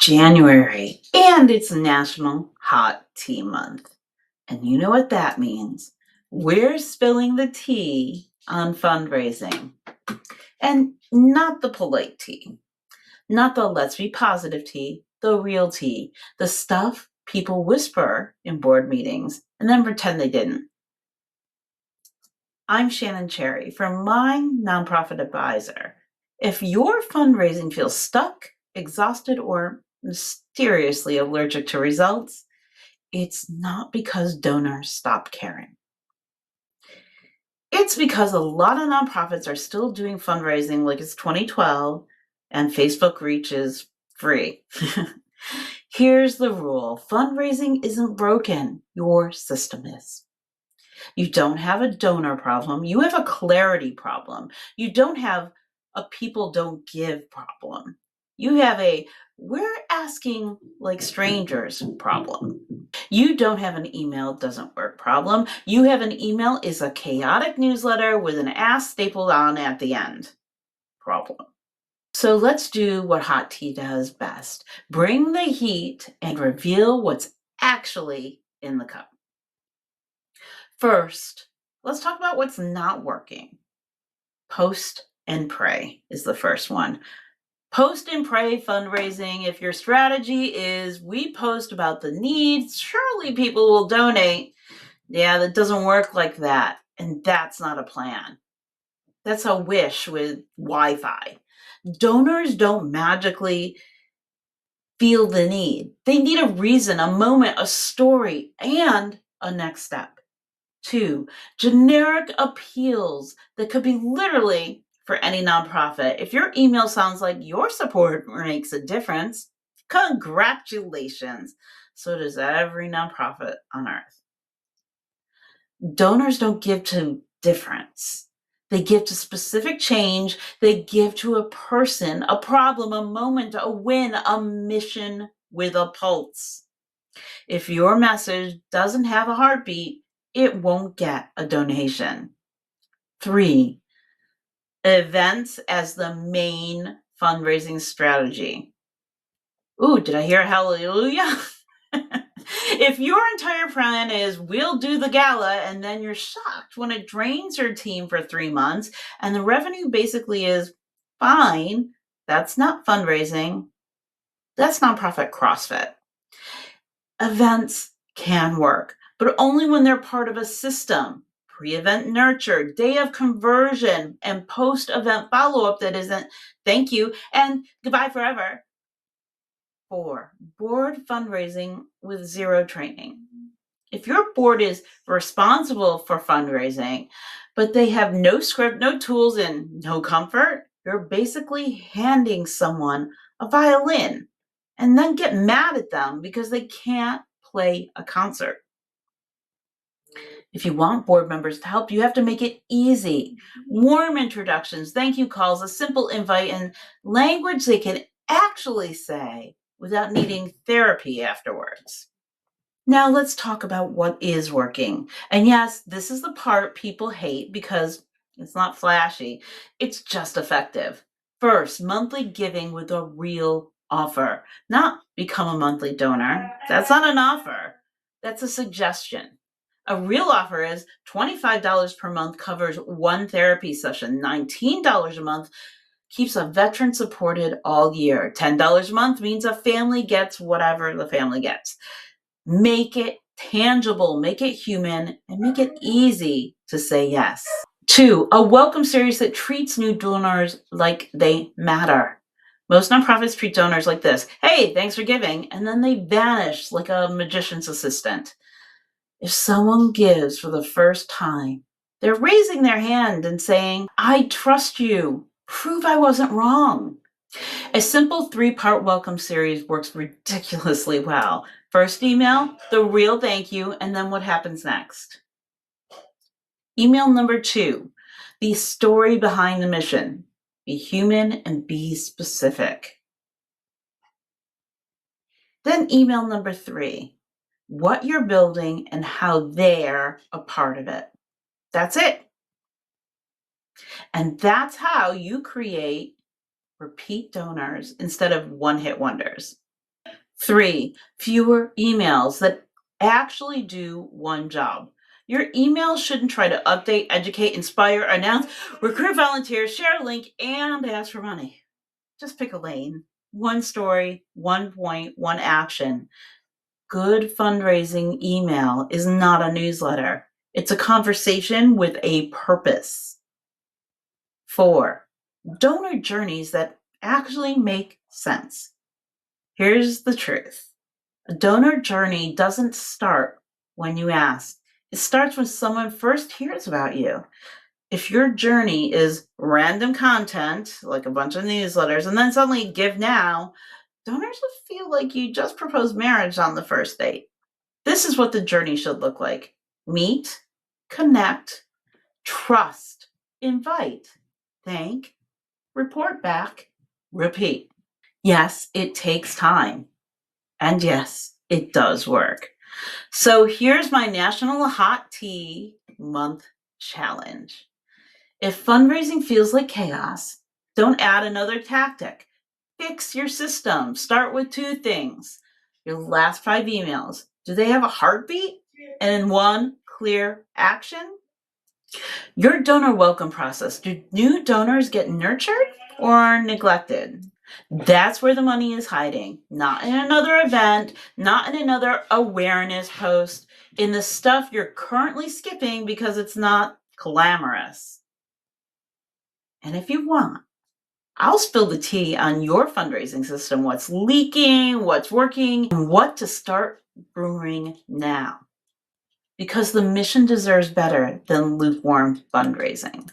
January, and it's National Hot Tea Month. And you know what that means. We're spilling the tea on fundraising. And not the polite tea, not the let's be positive tea, the real tea, the stuff people whisper in board meetings and then pretend they didn't. I'm Shannon Cherry from my nonprofit advisor. If your fundraising feels stuck, exhausted, or mysteriously allergic to results, it's not because donors stop caring. It's because a lot of nonprofits are still doing fundraising like it's 2012 and Facebook reach is free. Here's the rule. Fundraising isn't broken. Your system is. You don't have a donor problem. You have a clarity problem. You don't have a people don't give problem. You have a we're asking like strangers problem. You don't have an email doesn't work problem. You have an email is a chaotic newsletter with an ask stapled on at the end problem. So let's do what hot tea does best. Bring the heat and reveal what's actually in the cup. First, let's talk about what's not working. Post and pray is the first one. Post and pray fundraising. If your strategy is we post about the needs, surely people will donate. Yeah, that doesn't work like that. And that's not a plan. That's a wish with Wi-Fi. Donors don't magically feel the need. They need a reason, a moment, a story, and a next step. 2, generic appeals that could be literally for any nonprofit. If your email sounds like your support makes a difference, congratulations. So does every nonprofit on earth. Donors don't give to difference. They give to specific change. They give to a person, a problem, a moment, a win, a mission with a pulse. If your message doesn't have a heartbeat, it won't get a donation. 3, events as the main fundraising strategy. Ooh, did I hear a hallelujah? If your entire plan is we'll do the gala and then you're shocked when it drains your team for 3 months and the revenue basically is fine, that's not fundraising. That's nonprofit CrossFit. Events can work, but only when they're part of a system. Pre-event nurture, day of conversion, and post-event follow-up that isn't thank you and goodbye forever. 4, board fundraising with zero training. If your board is responsible for fundraising, but they have no script, no tools, and no comfort, you're basically handing someone a violin and then get mad at them because they can't play a concert. If you want board members to help, you have to make it easy. Warm introductions, thank you calls, a simple invite, and language they can actually say without needing therapy afterwards. Now let's talk about what is working. And yes, this is the part people hate because it's not flashy. It's just effective. First, monthly giving with a real offer, not become a monthly donor. That's not an offer. That's a suggestion. A real offer is $25 per month covers one therapy session, $19 a month keeps a veteran supported all year. $10 a month means a family gets whatever the family gets. Make it tangible, make it human, and make it easy to say yes. 2, a welcome series that treats new donors like they matter. Most nonprofits treat donors like this. Hey, thanks for giving. And then they vanish like a magician's assistant. If someone gives for the first time, they're raising their hand and saying, I trust you. Prove I wasn't wrong. A simple 3-part welcome series works ridiculously well. First email, the real thank you, and then what happens next. Email number 2, the story behind the mission. Be human and be specific. Then email number 3, what you're building and how they're a part of it. That's it. And that's how you create repeat donors instead of one-hit wonders. 3, fewer emails that actually do one job. Your emails shouldn't try to update, educate, inspire, announce, recruit volunteers, share a link, and ask for money. Just pick a lane. One story, one point, one action. Good fundraising email is not a newsletter. It's a conversation with a purpose. 4, donor journeys that actually make sense. Here's the truth. A donor journey doesn't start when you ask. It starts when someone first hears about you. If your journey is random content, like a bunch of newsletters, and then suddenly give now, donors will feel like you just proposed marriage on the first date. This is what the journey should look like. Meet, connect, trust, invite, thank, report back, repeat. Yes, it takes time. And yes, it does work. So here's my National Hot Tea Month Challenge. If fundraising feels like chaos, don't add another tactic. Fix your system. Start with 2 things. Your last 5 emails, do they have a heartbeat and one clear action? Your donor welcome process, do new donors get nurtured or neglected? That's where the money is hiding, not in another event, not in another awareness post, in the stuff you're currently skipping because it's not glamorous. And if you want, I'll spill the tea on your fundraising system, what's leaking, what's working, and what to start brewing now. Because the mission deserves better than lukewarm fundraising.